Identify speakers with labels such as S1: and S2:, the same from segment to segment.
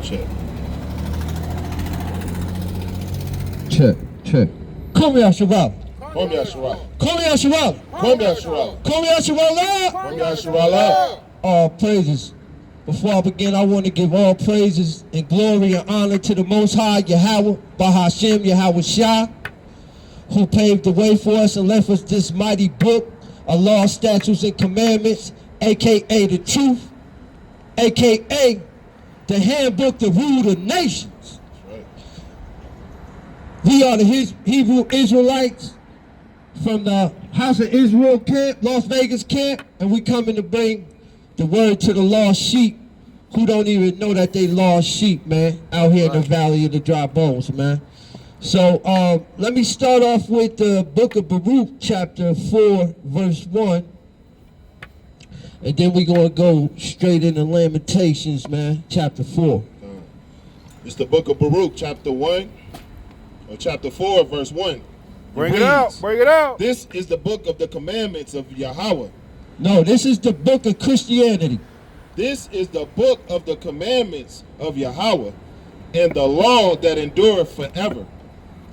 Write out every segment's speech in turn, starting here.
S1: Check.
S2: Check, check. Call me Ashabab.
S1: Call me Ashabab.
S2: Call me Ashabab.
S1: Call me Ashabab.
S2: Call me Ashabab.
S1: Call me Ashabab.
S2: All praises. Before I begin, I want to give all praises and glory and honor to the Most High, Yahweh, Bahashem, Yahweh Shah, who paved the way for us and left us this mighty book of law, statutes, and commandments, a.k.a. the truth, a.k.a. the handbook to rule the nations.
S1: Right.
S2: We are the Hebrew Israelites from the House of Israel camp, Las Vegas camp, and we coming to bring the word to the lost sheep who don't even know that they lost sheep, man, out here in the valley of the dry bones, man. So let me start off with the book of Baruch, chapter 4, verse 1. And then we're going to go straight into Lamentations, man, chapter 4.
S1: It's the book of Baruch, chapter 1, or chapter 4, verse 1.
S3: Bring it out, bring it out.
S1: This is the book of the commandments of Yahweh.
S2: No, this is the book of Christianity.
S1: This is the book of the commandments of Yahweh and the law that endureth forever.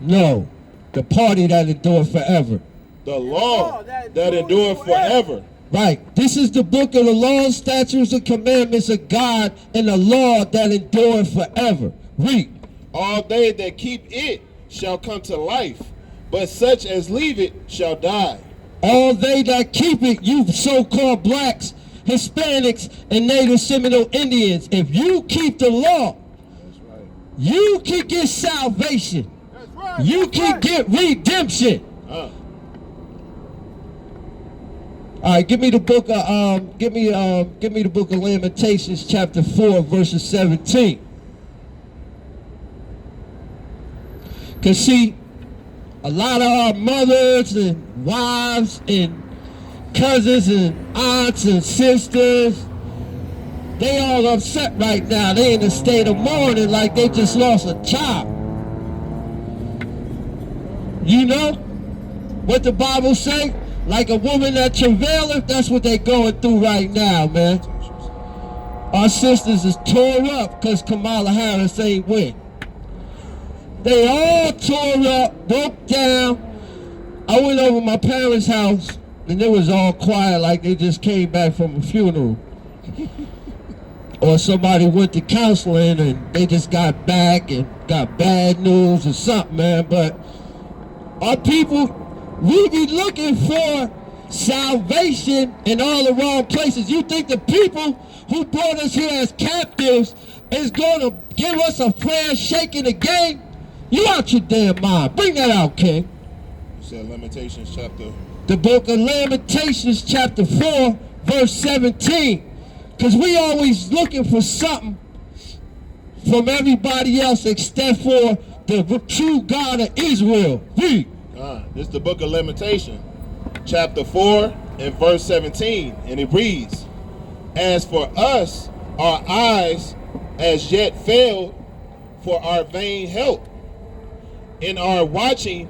S2: No, the party that endureth forever.
S1: The law that endureth forever.
S2: Right. This is the book of the laws, statutes, and commandments of God and the law that endureth forever. Read.
S1: All they that keep it shall come to life, but such as leave it shall die.
S2: All they that keep it, you so-called blacks, Hispanics, and Native Seminole Indians, if you keep the law,
S1: That's right.
S2: you can get salvation.
S3: That's right.
S2: You can get redemption.
S1: Uh,
S2: All right, give me the book of give me the book of Lamentations, chapter 4, verses 17. Cause see, a lot of our mothers and wives and cousins and aunts and sisters, they all upset right now. They in a state of mourning like they just lost a child. You know what the Bible say? Like a woman that travaileth, that's what they going through right now, man. Our sisters is tore up because Kamala Harris ain't win. They all tore up, broke down. I went over my parents' house and it was all quiet like they just came back from a funeral. Or somebody went to counseling and they just got back and got bad news or something, man. But our people, we be looking for salvation in all the wrong places. You think the people who brought us here as captives is going to give us a fair shake in the game? You out your damn mind. Bring that out, King.
S1: you said Lamentations chapter.
S2: The book of Lamentations, chapter 4, verse 17. Because we always looking for something from everybody else except for the true God of Israel. Read.
S1: This is the book of Lamentations, chapter 4 and verse 17. And it reads, As for us, our eyes as yet failed for our vain help. In our watching,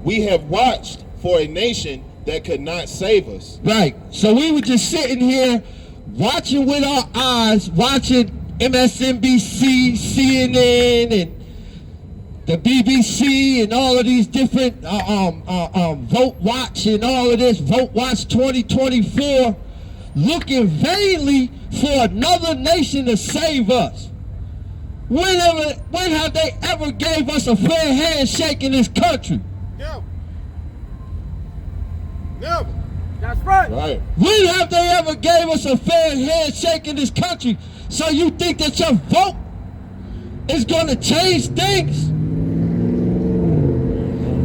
S1: we have watched for a nation that could not save us.
S2: Right. So we were just sitting here watching with our eyes, watching MSNBC, CNN, and the BBC, and all of these different Vote Watch and all of this, Vote Watch 2024, looking vainly for another nation to save us. When have they ever gave us a fair handshake in this country?
S3: Never. Never. That's right.
S1: Right.
S2: When have they ever gave us a fair handshake in this country? So you think that your vote is going to change things?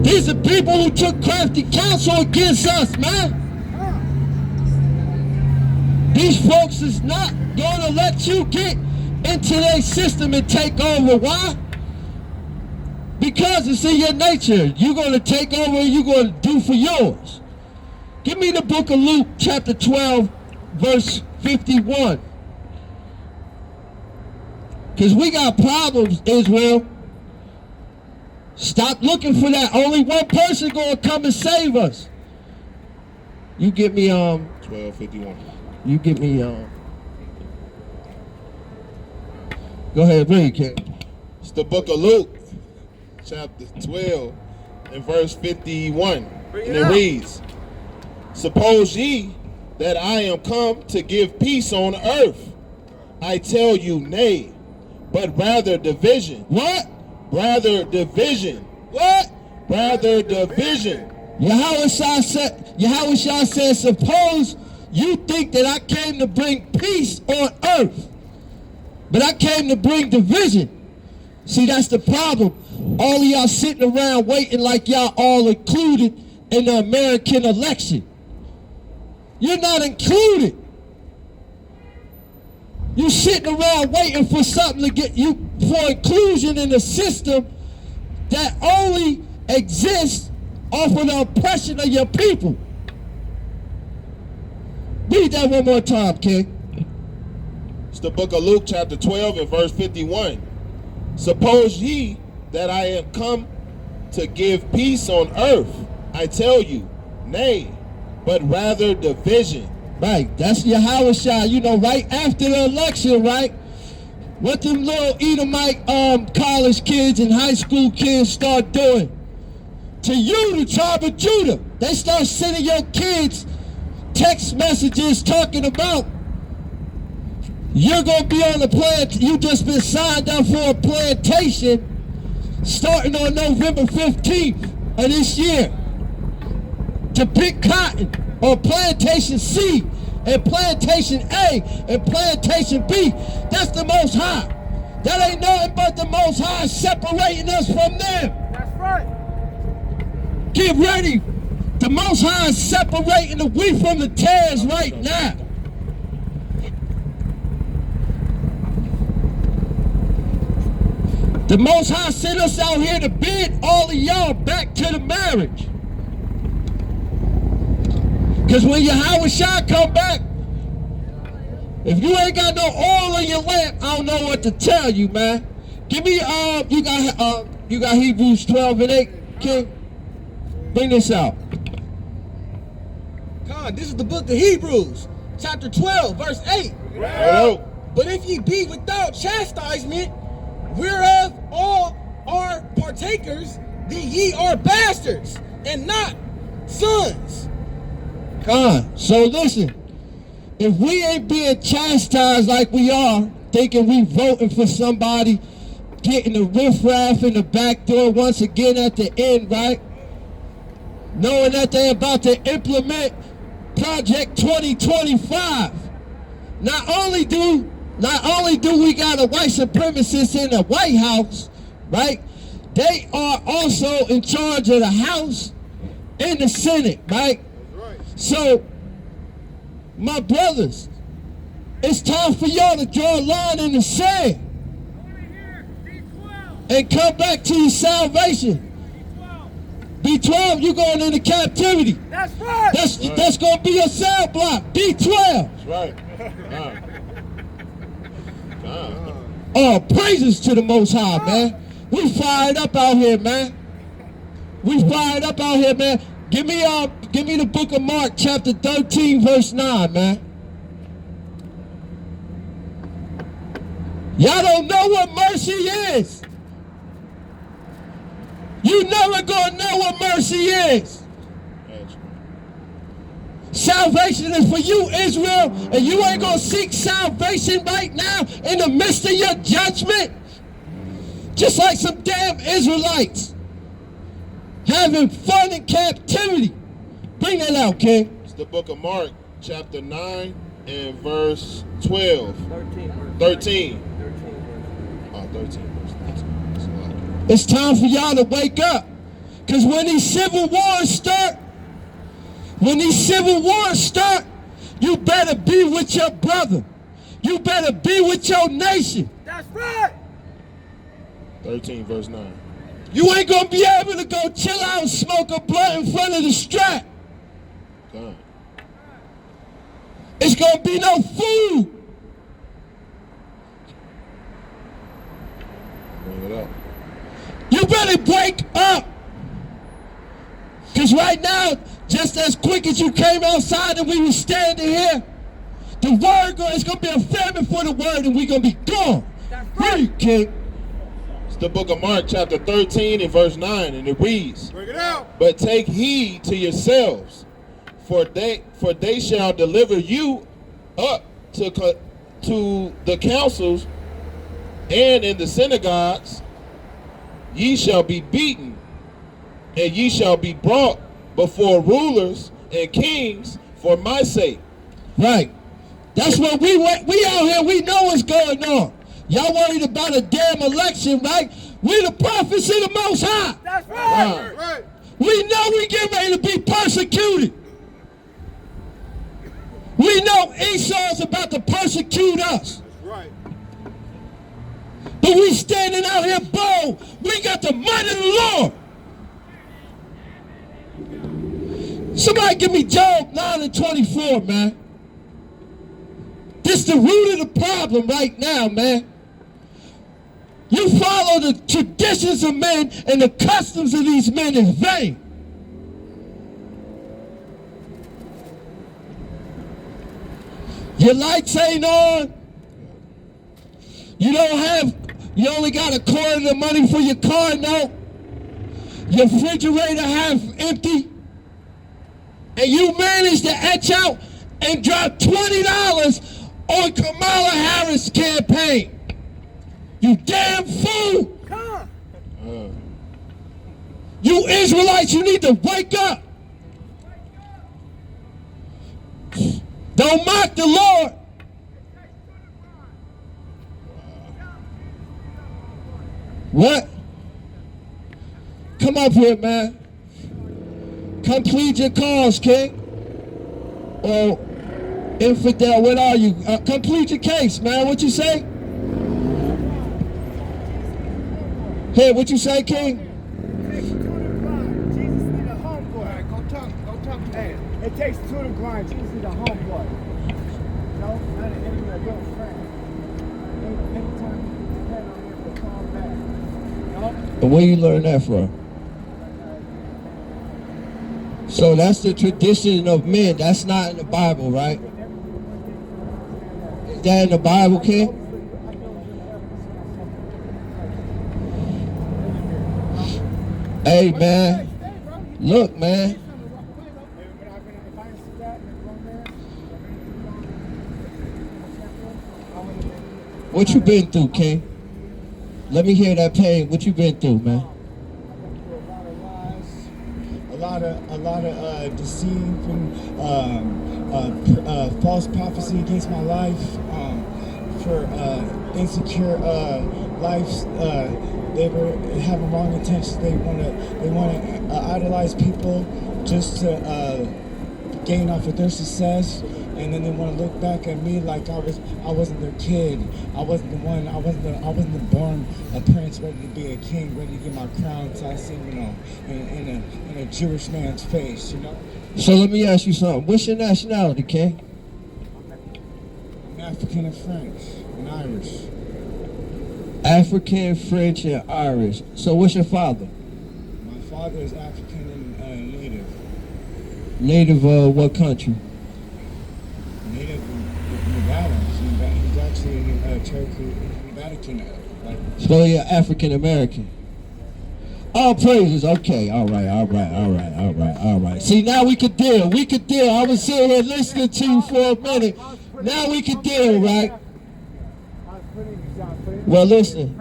S2: These are people who took crafty counsel against us, man. These folks is not going to let you get into their system and take over. Why? Because it's in your nature. You're going to take over and you're going to do for yours. Give me the book of Luke, chapter 12, verse 51. Because we got problems, Israel. Stop looking for that. Only one person going to come and save us. You get me,
S1: 12:51.
S2: you get me, Go ahead, read, King.
S1: It's the book of Luke, chapter 12, and verse 51. And it reads, Suppose ye that I am come to give peace on earth? I tell you, nay, but rather division.
S2: What?
S1: Rather division.
S2: What?
S1: Rather division.
S2: Yahushua said, suppose you think that I came to bring peace on earth, but I came to bring division. See, that's the problem. All of y'all sitting around waiting like y'all all included in the American election. You're not included. You sitting around waiting for something to get you for inclusion in a system that only exists off of the oppression of your people. Read that one more time, King.
S1: It's the book of Luke, chapter 12, and verse 51. Suppose ye that I am come to give peace on earth? I tell you, nay, but rather division.
S2: Right, that's Yahushua, you know, right after the election, right? What them little Edomite college kids and high school kids start doing? To you, the tribe of Judah, they start sending your kids text messages talking about you're going to be on the plant, you just been signed up for a plantation starting on November 15th of this year to pick cotton on plantation C and plantation A and plantation B. That's the Most High. That ain't nothing but the Most High separating us from them.
S3: That's right.
S2: Get ready. The Most High is separating the wheat from the tares right now. The Most High sent us out here to bid all of y'all back to the marriage. Because when Yahushua come back, if you ain't got no oil in your lamp, I don't know what to tell you, man. Give me, you got Hebrews 12 and 8, King? Bring this out.
S4: God, this is the book of Hebrews, chapter 12, verse 8.
S1: Hello.
S4: But if ye be without chastisement, whereof all are partakers, then ye are bastards, and not sons.
S2: God, so listen, if we ain't being chastised like we are, thinking we voting for somebody, getting the riffraff in the back door once again at the end, right? Knowing that they about to implement Project 2025. Not only do we got a white supremacist in the White House, right? They are also in charge of the House and the Senate, right? So, my brothers, it's time for y'all to draw a line in the sand and come back to your salvation. B12, you going into captivity.
S3: That's right.
S2: That's going to be your cell block, B12.
S1: That's right.
S2: Oh, praises to the Most High, man. We fired up out here, man. We fired up out here, man. Give me the book of Mark, chapter 13, verse 9, man. Y'all don't know what mercy is. You never gonna know what mercy is. Salvation is for you, Israel, and you ain't gonna seek salvation right now in the midst of your judgment. Just like some damn Israelites having fun in captivity. Bring that out, King.
S1: It's the book of Mark, chapter 9 and verse 12. 13. 13 verse 13.
S2: It's time for y'all to wake up. Because when these civil wars start, you better be with your brother. You better be with your nation.
S3: That's right.
S1: 13 verse 9.
S2: You ain't gonna be able to go chill out and smoke a blunt in front of the strap.
S1: God.
S2: It's gonna be no food.
S1: Bring it up.
S2: You better wake up. Because right now, just as quick as you came outside and we were standing here, the word, it's going to be a famine for the word and we're going to be gone. Read, King.
S1: It's the book of Mark, chapter 13 and verse 9, and it reads,
S3: Bring it out.
S1: "But take heed to yourselves, for they shall deliver you up to the councils, and in the synagogues ye shall be beaten, and ye shall be brought before rulers and kings for my sake."
S2: Right. That's what we out here, we know what's going on. Y'all worried about a damn election, right? We the prophets of the Most High.
S3: That's right. Right.
S2: We know we get ready to be persecuted. We know Esau's about to persecute us.
S3: That's right.
S2: But we standing out here bold. We got the might of the Lord. Somebody give me Job 9 and 24, man. This the root of the problem right now, man. You follow the traditions of men and the customs of these men in vain. Your lights ain't on. You only got a quarter of the money for your car note. Your refrigerator half empty. And you managed to etch out and drop $20 on Kamala Harris' campaign. You damn fool.
S3: Come.
S2: You Israelites, you need to wake up. Don't mock the Lord. What? Come up here, man. Come plead your cause, King. Or infidel, what are you? Come plead your case, man. What you say? Hey, what you say, King?
S3: Jesus need a homeboy. Go talk. Hey, it takes two to grind. Jesus need a homeboy. No, not an enemy, a real friend. Anytime you depend on him to call back. No?
S2: And where you learn that from? So that's the tradition of men. That's not in the Bible, right? Is that in the Bible, King? Hey, man. Look, man. What you been through, King? Let me hear that pain. What you been through, man?
S3: A lot of deceiving, false prophecy against my life, for insecure lives. They were having wrong intentions. They want to idolize people just to gain off of their success, and then they want to look back at me like I wasn't their kid. I wasn't the one. I wasn't born a prince, ready to be a king, ready to get my crown tossing, in a Jewish man's face,
S2: So let me ask you something. What's your nationality, King?
S3: I'm African and French and Irish.
S2: African, French, and Irish. So what's your father?
S3: My father is African and native.
S2: Native of what country?
S3: Native of Nevada. He's actually in Cherokee, Vatican.
S2: So you're African American. All praises. Okay. All right. See, now we could deal. I was sitting here listening to you for a minute. Now we could deal, right? Well, listen.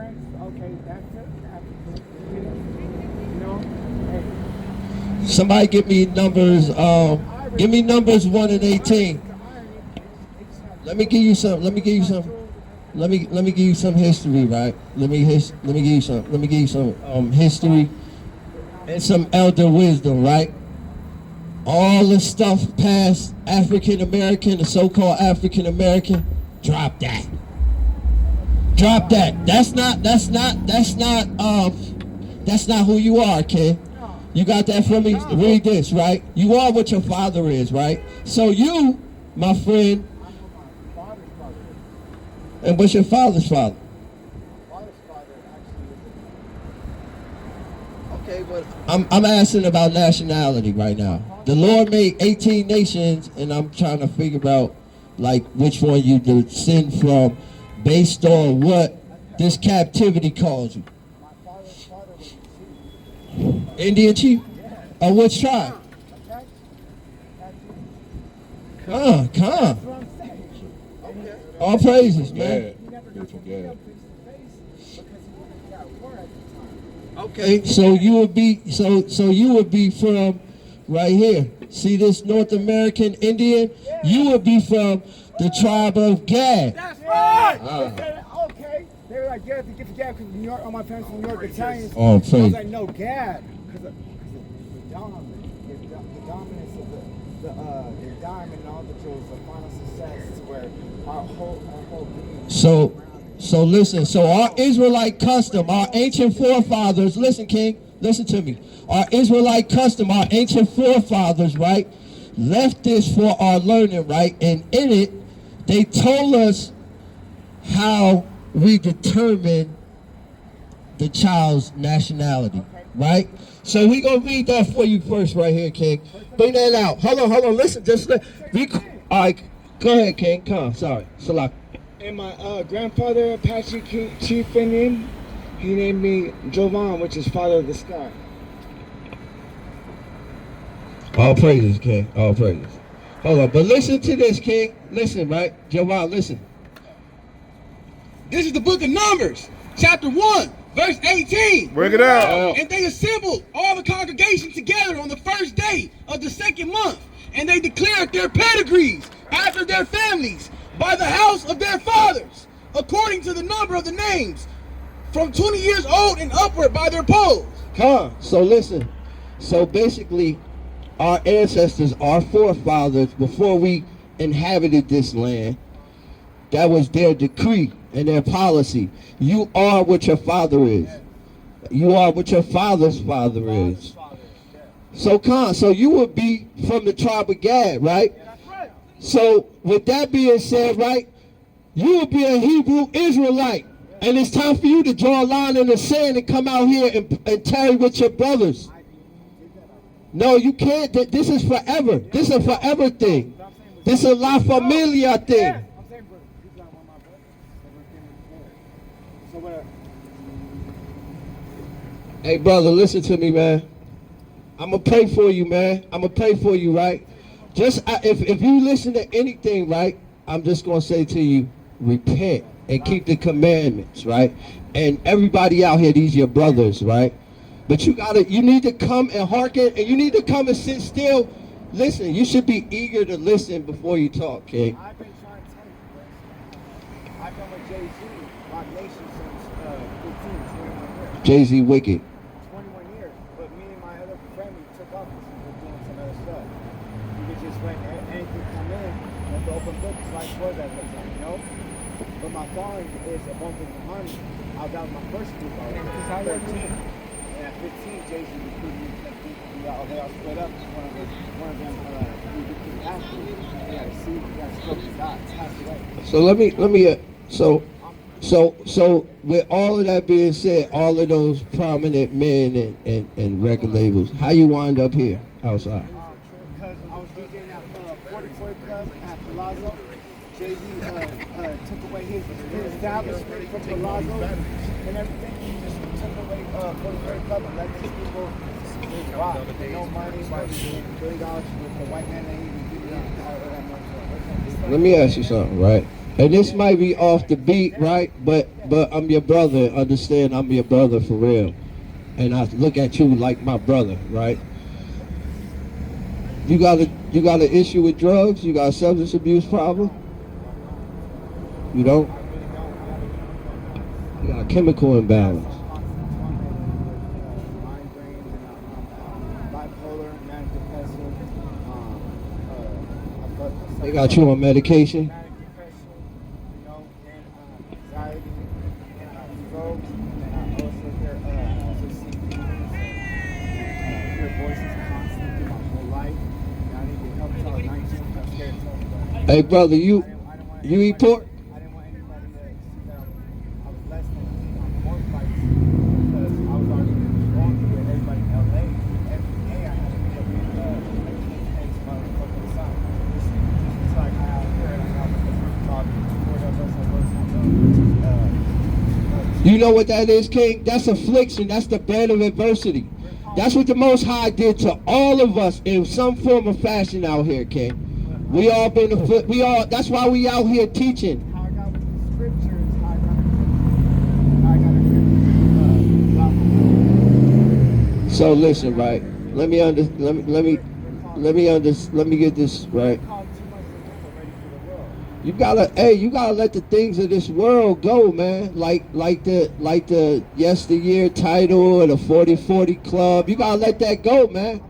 S2: Somebody give me numbers. Give me numbers 1 and 18. Let me give you some history, right? Let me give you some history and some elder wisdom, right? All the stuff past African American, the so-called African American, drop that. That's not who you are, kid. You got that from me? Read this, right? You are what your father is, right? So you, my friend, and what's your father's father? Okay, but I'm asking about nationality right now. The Lord made 18 nations, and I'm trying to figure out like which one you descend from, based on what this captivity caused you?
S3: My father's father was a chief.
S2: Indian chief?
S3: Yeah.
S2: Of which tribe?
S3: Okay? That's it.
S2: Come.
S3: That's what I'm saying. Okay.
S2: All praises, man.
S1: Gad.
S3: He never
S1: He
S3: got
S1: from
S3: to meet
S1: Gad.
S3: him face to face because he wouldn't get at war at the time.
S2: Okay, so you would be from right here. See this North American Indian? You would be from the tribe of Gad.
S4: That's right.
S1: Ah.
S3: They said, okay. They were like, you have to get to Gad because New York, all my parents from New York Italians.
S2: Oh,
S3: I was
S2: praise.
S3: like, no, Gad. Because of the dominance of the diamond and all the jewels, the final success to where our whole being.
S2: So listen, so our Israelite custom, our ancient forefathers, listen, King, listen to me. Our Israelite custom, our ancient forefathers, right, left this for our learning, right? And in it, they told us how we determine the child's nationality, right? So we gonna read that for you first right here, King. Bring that out. Hold on, listen, just let, all right, go ahead, King, come, sorry, Salak.
S3: And my grandfather, Apache Chief Indian, he named me Jovan, which is Father of the Sky.
S2: All praises, King. All praises. Hold on, but listen to this, King. Listen, right? Jovan, listen.
S4: This is the book of Numbers, chapter 1, verse 18.
S1: Bring it out.
S4: And they assembled all the congregation together on the first day of the second month, and they declared their pedigrees after their families by the house of their fathers, according to the number of the names, from 20 years old and upward by their polls.
S2: Come. So listen. So basically, our ancestors, our forefathers, before we inhabited this land, that was their decree and their policy. You are what your father is. You are what your father's father is. So come. So you would be from the tribe of Gad, right? So with that being said, right, you will be a Hebrew Israelite. And it's time for you to draw a line in the sand and come out here and tarry with your brothers. No, you can't. This is forever. This is a forever thing. This is a La Familia thing.
S3: I'm saying, brother, he's not one of my brothers. So what?
S2: Hey, brother, listen to me, man. I'm going to pray for you, man. I'm going to pray for you, right? Just if you listen to anything, right, I'm just going to say to you, repent and keep the commandments, right? And everybody out here, these your brothers, right? But you need to come and hearken, and you need to come and sit still. Listen, you should be eager to listen before you talk, King.
S3: I've been trying to tell you, I've been with Jay-Z, Rock Nation since 15, 21 years.
S2: Jay-Z Wicked.
S3: 21 years, but me and my other friend, we took off because we were doing some other stuff. We could just let anything come in, let the open book, because life was at that time, you know? But my following is a bump in the army. That was my first group. I was 13. And at 15, Jay-Z recruited me. They all split up. One of them, he recruited after me. They got to see, we got to stroke his dots, passed away.
S2: So let me, so with all of that being said, all of those prominent men and record labels, how you wind up here outside?
S3: Because I was DJing at 44 Club at Palazzo. Jay-Z took away his establishment from Palazzo and everything. He just took away 44 Club and let these people just rock. No money, $1 billion with the white man that he was giving all that money.
S2: Let me ask you something, right? And this might be off the beat, right? But I'm your brother. Understand, I'm your brother for real. And I look at you like my brother, right? You got an issue with drugs? You got a substance abuse problem? You don't? You got a chemical imbalance. They got you on medication? Hey brother, you eat pork?
S3: I didn't want anybody to see that I was less than more fights because I was already going through with everybody in LA. Every day I had to be up in I can't take motherfucking sun. It's like I have here and I have a talk. 4 of us,
S2: You know what that is, King? That's affliction. That's the bed of adversity. That's what the Most High did to all of us in some form or fashion out here, King. We all been afflicted. That's why we out here teaching.
S3: How I got with the scriptures, how I got
S2: So listen, right? Let me get this right. You gotta let the things of this world go, man. Like the yesteryear title or the 40/40 club. You gotta let that go, man.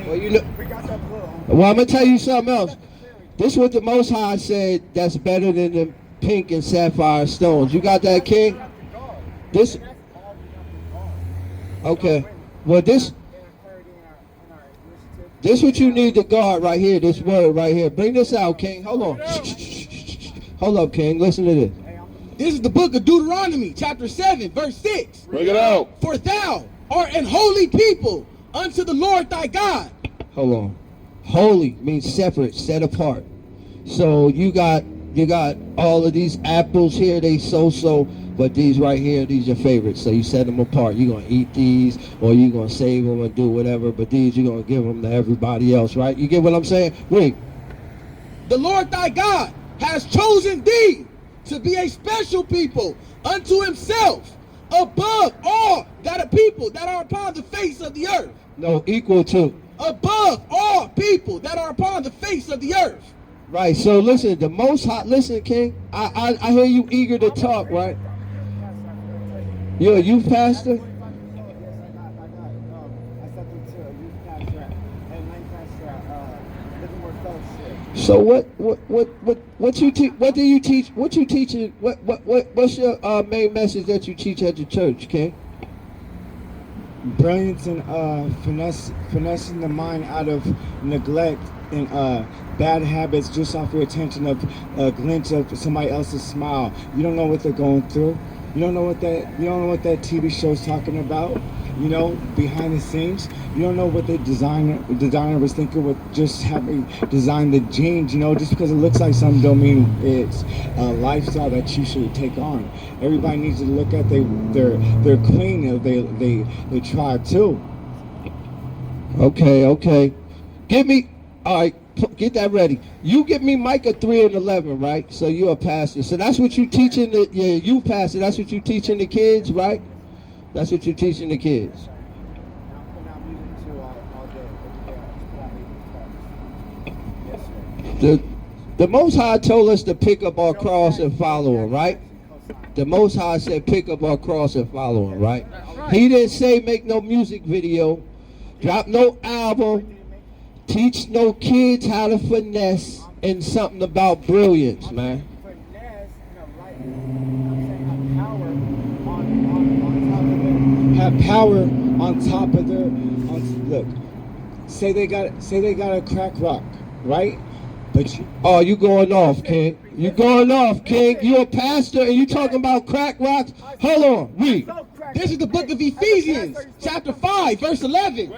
S2: Well, well, I'm gonna tell you something else. This is what the Most High said that's better than the pink and sapphire stones. You got that, King? This. Okay. Well, this what you need to guard right here. This word right here. Bring this out, King. Hold on. Hold up, King. Listen to this.
S4: This is the book of Deuteronomy, chapter 7, verse 6.
S1: Bring it out.
S4: For thou art an holy people unto the Lord thy God.
S2: Hold on. Holy means separate, set apart. So you got all of these apples here, they so, but these right here, these are favorites. So you set them apart. You're going to eat these, or you're going to save them and do whatever, but these you're going to give them to everybody else, right? You get what I'm saying? Wait.
S4: The Lord thy God has chosen thee to be a special people unto himself, above all that are people that are upon the face of the earth.
S2: No, equal to.
S4: Above all people that are upon the face of the earth.
S2: Right, so listen, the Most High, listen, King, I hear you eager to talk, right? You're a youth pastor? So what you teach? What do you teach? What you teaching? What's your main message that you teach at your church, King?
S3: Brilliance and finessing the mind out of neglect and bad habits just off your attention of a glimpse of somebody else's smile. You don't know what they're going through. You don't know what that TV show's talking about. You know, behind the scenes. You don't know what the designer was thinking with just having designed the jeans. You know, just because it looks like something don't mean it's a lifestyle that you should take on. Everybody needs to look at they're clean. They try too.
S2: Okay. Give me, all right, get that ready. You give me Micah 3:11, right? So you're a pastor. So that's what you teaching you pastor. That's what you teaching the kids, right? That's what you're teaching the kids. The Most High told us to pick up our cross and follow him, right? The Most High said pick up our cross and follow him, right? He didn't say make no music video, drop no album, teach no kids how to finesse, and something about brilliance, man.
S3: Have power on top of their look. Say they got a crack rock, right? But
S2: you going off, King. You going off, King. You a pastor and you talking about crack rocks? Hold on, read.
S4: This is the book of Ephesians, chapter 5, verse 11.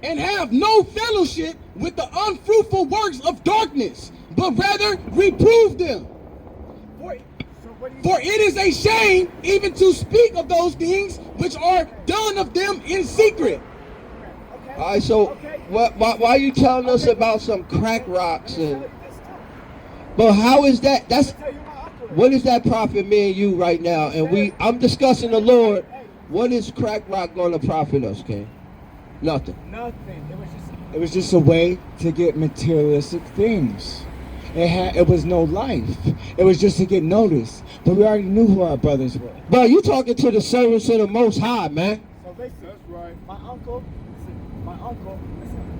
S4: And have no fellowship with the unfruitful works of darkness, but rather reprove them. For it is a shame even to speak of those things which are done of them in secret.
S2: All right, so why are you telling us about some crack rocks? But how is that? What does that profit me and you right now? And I'm discussing the Lord. What is crack rock going to profit us, King? Nothing.
S3: It was just a way to get materialistic things. It was no life. It was just to get noticed. But we already knew who our brothers were.
S2: But you talking to the servants of the Most High, man.
S3: So basically, that's right. My uncle.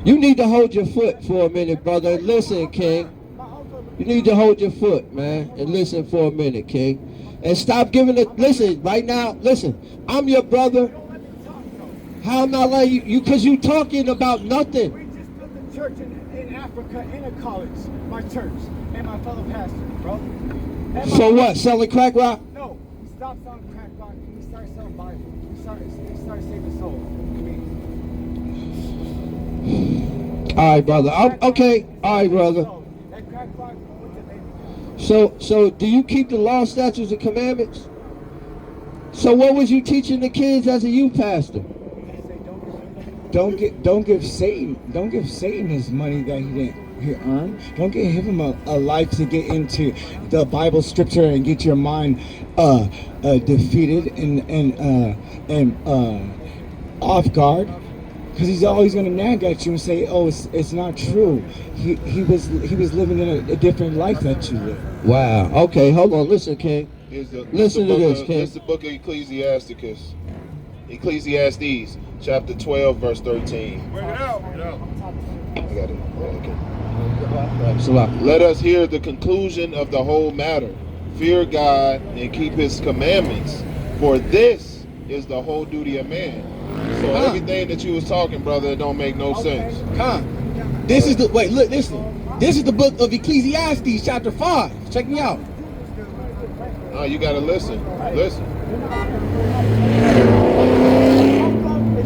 S2: You need to hold your foot for a minute, brother. Listen, King. You need to hold your foot, man, and listen for a minute, King. And stop giving it. Listen, right now, listen. I'm your brother. How am I like you? Because you talking about nothing.
S3: We just built a church in Africa, in a college. My church and my fellow pastor, bro.
S2: So what? Selling crack rock?
S3: No, we stopped selling crack rock and we started selling Bible. We started saving souls.
S2: All right, brother. Okay. All right, brother. So do you keep the law, statutes, and commandments? So what was you teaching the kids as a youth pastor?
S3: Don't give Satan his money that he earned. Don't give him a life to get into the Bible scripture and get your mind defeated and off guard. Because he's always going to nag at you and say, "Oh, it's not true." He was living in a different life that you live.
S2: Wow. Okay, hold on. Listen, King. Listen to this, King.
S1: This is the book of Ecclesiasticus. Ecclesiastes, chapter 12, verse 13.
S4: Bring it out.
S1: I got it. Okay.
S2: Salaki.
S1: Let us hear the conclusion of the whole matter. Fear God and keep his commandments, for this is the whole duty of man. So everything that you was talking, brother, it don't make no sense.
S4: This is the listen. This is the book of Ecclesiastes, chapter 5. Check me out.
S1: No, you gotta listen. Listen.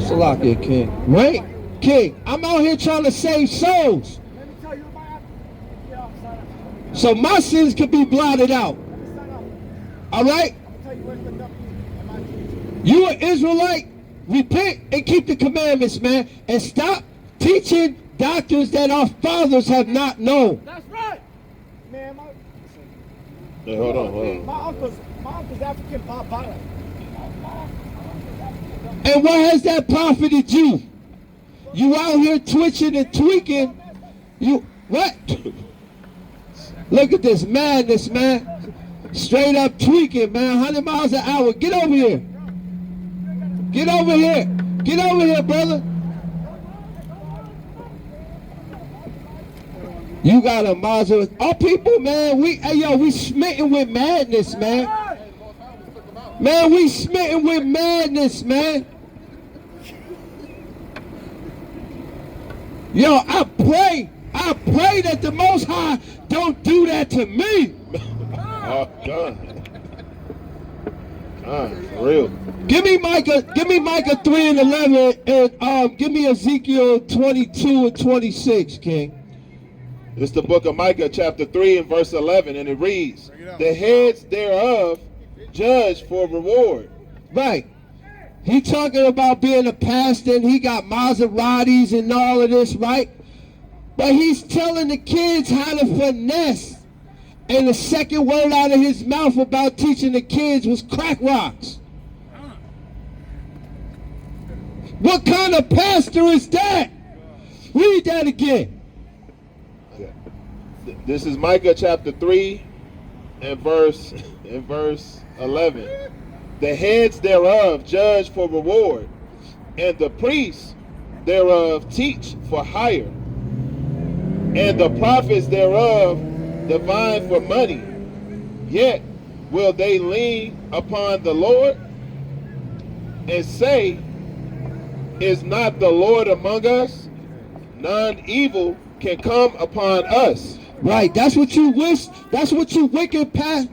S2: Salaki, King. Wait, King. I'm out here trying to save souls. So my sins can be blotted out. All right? You an Israelite? Repent and keep the commandments, man. And stop teaching doctrines that our fathers have not known.
S4: That's right.
S3: Man,
S1: Hey, hold on.
S3: my uncle's African papa.
S2: And what has that profited you? You out here twitching and tweaking. You, what? Look at this madness, man. Straight up tweaking, man. 100 miles an hour. Get over here. Get over here. Get over here, brother. You got a Mazda. Our people, man, we smitten with madness, man. Man, we smitten with madness, man. Yo, I pray that the Most High don't do that to me.
S1: Oh, God. For real.
S2: Give me Micah 3 and 11, and give me Ezekiel 22 and 26, King.
S1: It's the book of Micah, chapter 3 and verse 11, and it reads, "The heads thereof judge for reward."
S2: Right. He talking about being a pastor and he got Maseratis and all of this, right? But he's telling the kids how to finesse. And the second word out of his mouth about teaching the kids was crack rocks. What kind of pastor is that? Read that again.
S1: This is Micah chapter 3 and verse 11. "The heads thereof judge for reward, and the priests thereof teach for hire, and the prophets thereof divine for money. Yet will they lean upon the Lord and say, Is not the Lord among us? None evil can come upon us."
S2: Right, that's what you wish. That's what you wicked past.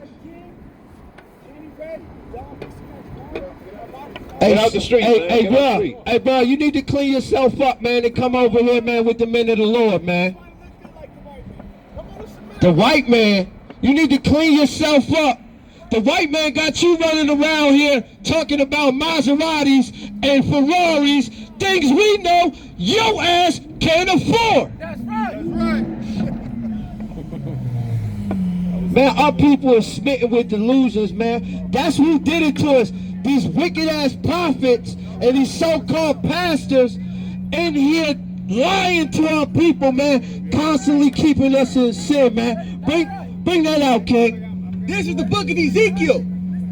S1: Get out the street, man. Get out the street.
S2: Hey, bro, you need to clean yourself up, man, and come over here, man, with the men of the Lord, man. The white man, you need to clean yourself up. The white man got you running around here talking about Maseratis and Ferraris, things we know your ass can't afford.
S4: That's right. That's right.
S2: Man, our people are smitten with delusions, man. That's who did it to us. These wicked ass prophets and these so-called pastors in here lying to our people, man, constantly keeping us in sin, man. Bring that out, King.
S4: This is the book of Ezekiel,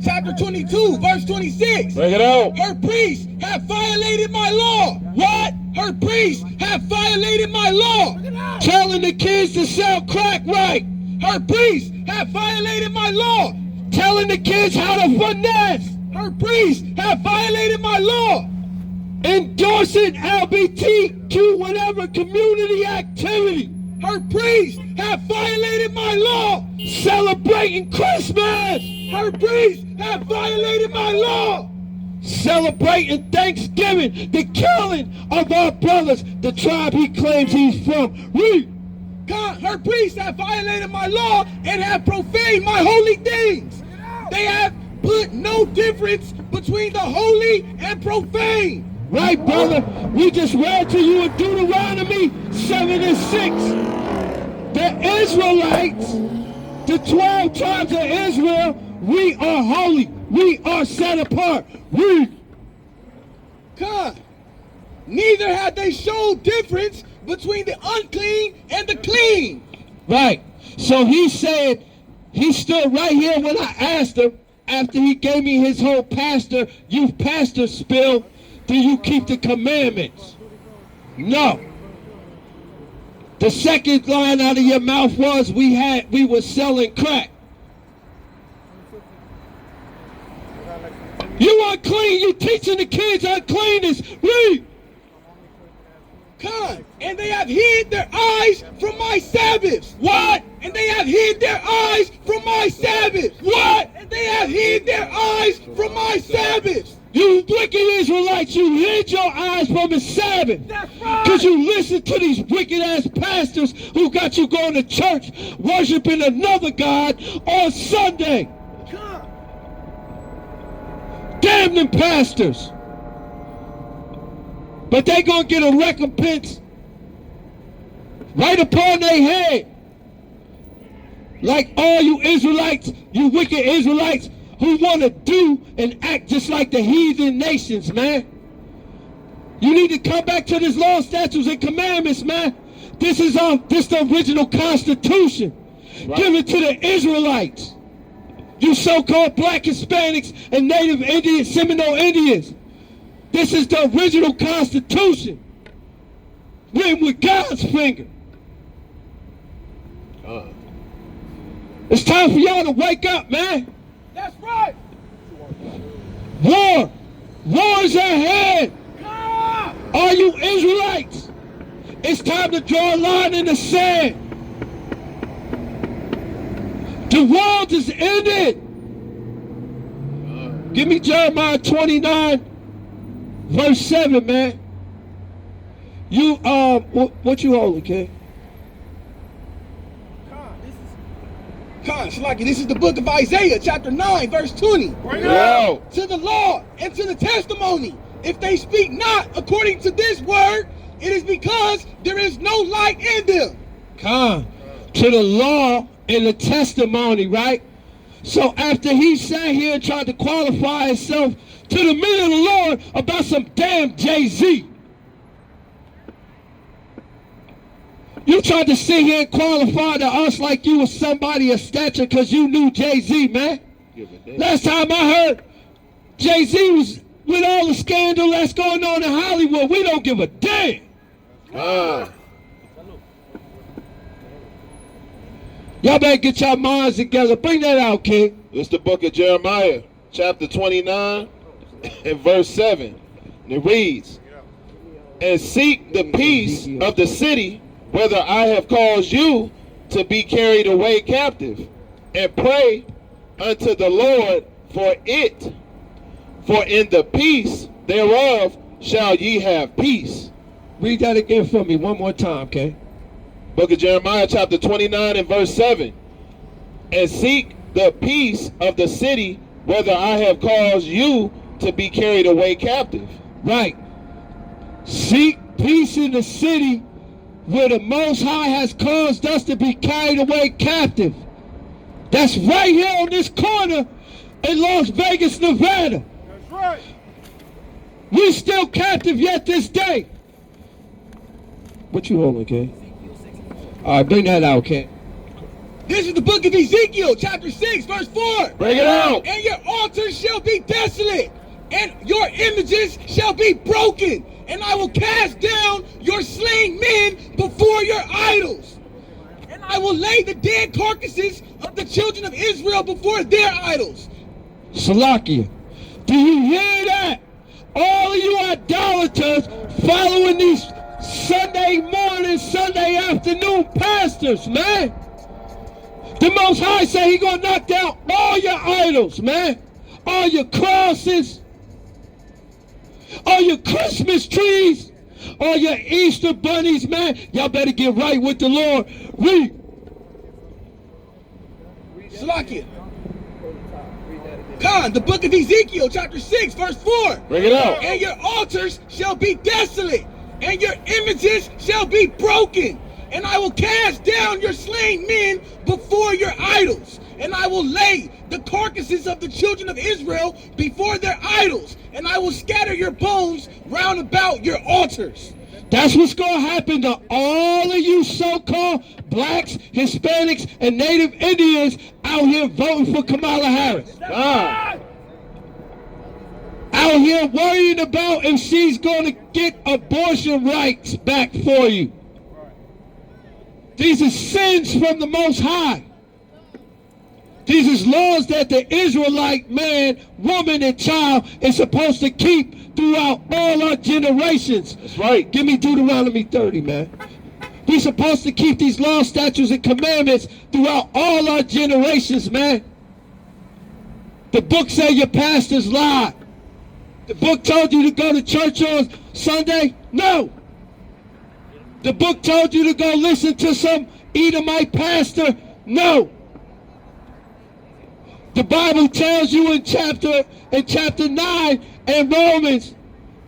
S4: chapter 22, verse 26.
S1: Bring it out.
S4: "Her priests have violated my law." What? "Her priests have violated my law."
S2: Telling the kids to sell crack right.
S4: "Her priests have violated my law."
S2: Telling the kids how to finesse.
S4: "Her priests have violated my law."
S2: Endorsing LGBTQ whatever community activity.
S4: "Her priests have violated my law."
S2: Celebrating Christmas.
S4: "Her priests have violated my law."
S2: celebrating Thanksgiving, the killing of our brothers, the tribe he claims he's from. Read.
S4: God, her priests have violated my law and have profaned my holy things. They have put no difference between the holy and profane.
S2: Right, brother? We just read to you in Deuteronomy 7 and 6. The Israelites, the 12 tribes of Israel, we are holy. We are set apart. Read.
S4: God, neither have they showed difference between the unclean and the clean.
S2: Right. So he said, he stood right here when I asked him, after he gave me his whole youth pastor spill, do you keep the commandments? No. The second line out of your mouth was we were selling crack. You unclean, you teaching the kids uncleanness. Read.
S4: God, and they have hid their eyes from my Sabbaths.
S2: What?
S4: And they have hid their eyes from my Sabbaths.
S2: What?
S4: And they have hid their eyes from my Sabbaths.
S2: You wicked Israelites, you hid your eyes from the Sabbath.
S4: That's right.
S2: Because you listen to these wicked ass pastors who got you going to church worshiping another God on Sunday.
S4: God.
S2: Damn them pastors. But they gonna get a recompense right upon their head. Like all you Israelites, you wicked Israelites who want to do and act just like the heathen nations, man. You need to come back to this law, statutes, and commandments, man. This is the original Constitution. Right. Give it to the Israelites. You so-called black Hispanics and Native Indians, Seminole Indians. This is the original Constitution. Written with God's finger. It's time for y'all to wake up, man.
S4: That's right.
S2: War. War is ahead.
S4: God.
S2: All you Israelites, it's time to draw a line in the sand. The world is ended. Give me Jeremiah 29. Verse 7, man. You, what you holding, kid?
S4: This is the book of Isaiah, chapter 9, verse 20.
S1: Bring it out.
S4: To the law and to the testimony, if they speak not according to this word, it is because there is no light in them.
S2: Come to the law and the testimony, right? So after he sat here and tried to qualify himself to the men of the Lord about some damn Jay-Z. You tried to sit here and qualify to us like you was somebody of stature because you knew Jay-Z, man. Last time I heard, Jay-Z was with all the scandal that's going on in Hollywood. We don't give a damn. Y'all better get your minds together. Bring that out, King.
S1: It's the book of Jeremiah, chapter 29 and verse 7. And it reads, and seek the peace of the city, whether I have caused you to be carried away captive, and pray unto the Lord for it, for in the peace thereof shall ye have peace.
S2: Read that again for me one more time, okay?
S1: Book of Jeremiah, chapter 29 and verse 7. And seek the peace of the city, whether I have caused you to be carried away captive.
S2: Right. Seek peace in the city where the Most High has caused us to be carried away captive. That's right here on this corner in Las Vegas, Nevada.
S4: That's right.
S2: We're still captive yet this day. What you holding, kid? All right, bring that out, kid.
S4: This is the book of Ezekiel, chapter 6, verse 4.
S1: Bring it out.
S4: And your altars shall be desolate, and your images shall be broken, and I will cast down your slain men before your idols. And I will lay the dead carcasses of the children of Israel before their idols.
S2: Salakia, do you hear that? All of you idolaters following these Sunday morning, Sunday afternoon pastors, man. The Most High say he gonna knock down all your idols, man. All your crosses. All your Christmas trees, all your Easter bunnies, man, y'all better get right with the Lord. Read.
S4: Salakia. Khan, the book of Ezekiel, chapter 6, verse 4.
S1: Bring it out.
S4: And your altars shall be desolate, and your images shall be broken. And I will cast down your slain men before your idols. And I will lay the carcasses of the children of Israel before their idols. And I will scatter your bones round about your altars.
S2: That's what's going to happen to all of you so-called blacks, Hispanics, and Native Indians out here voting for Kamala Harris.
S1: Ah.
S2: Out here worrying about if she's going to get abortion rights back for you. These are sins from the Most High. These are laws that the Israelite man, woman, and child is supposed to keep throughout all our generations.
S1: That's right.
S2: Give me Deuteronomy 30, man. We're supposed to keep these laws, statutes, and commandments throughout all our generations, man. The book said your pastors lied. The book told you to go to church on Sunday? No. The book told you to go listen to some Edomite pastor? No. The Bible tells you in chapter 9 in Romans,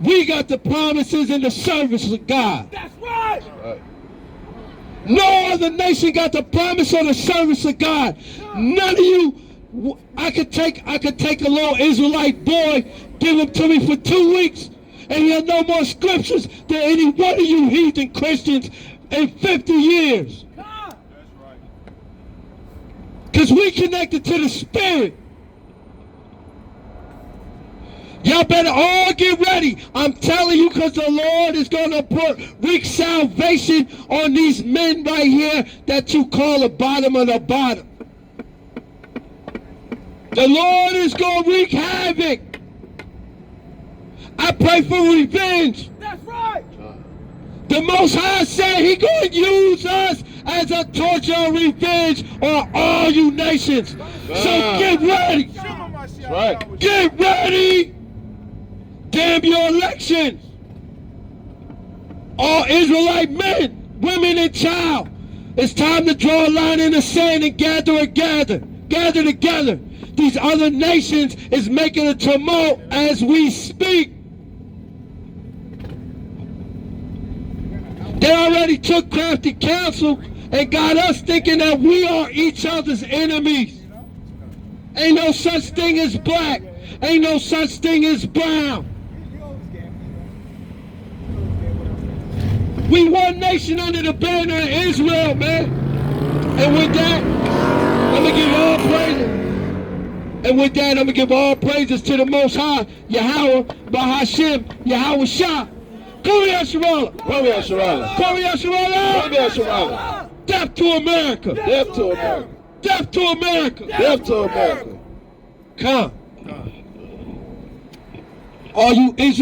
S2: we got the promises and the service of God.
S4: That's right.
S2: No other nation got the promise or the service of God. None of you. I could take a little Israelite boy, give him to me for 2 weeks, and he'll know more scriptures than any one of you heathen Christians in 50 years. Because we connected to the Spirit. Y'all better all get ready. I'm telling you, because the Lord is going to wreak salvation on these men right here that you call the bottom of the bottom. The Lord is going to wreak havoc. I pray for revenge.
S4: That's right.
S2: The Most High said He going to use us as a torch of revenge on all you nations. So get ready.
S1: That's right.
S2: Get ready. Damn your elections. All Israelite men, women, and child. It's time to draw a line in the sand and gather together. These other nations is making a tumult as we speak. They already took crafty counsel and got us thinking that we are each other's enemies. Ain't no such thing as black. Ain't no such thing as brown. We one nation under the banner of Israel, man. And with that, I'm going to give all praises. And with that, I'm going to give all praises to the Most High, Yahweh, Bahashim, Yahweh Shah. Glory Yasharala.
S1: Glory Yasharala.
S2: Glory Yasharala.
S1: Glory Yasharala.
S2: Death to America.
S1: Death to America.
S2: Death to America.
S1: Death to America.
S2: Come. All you Israel.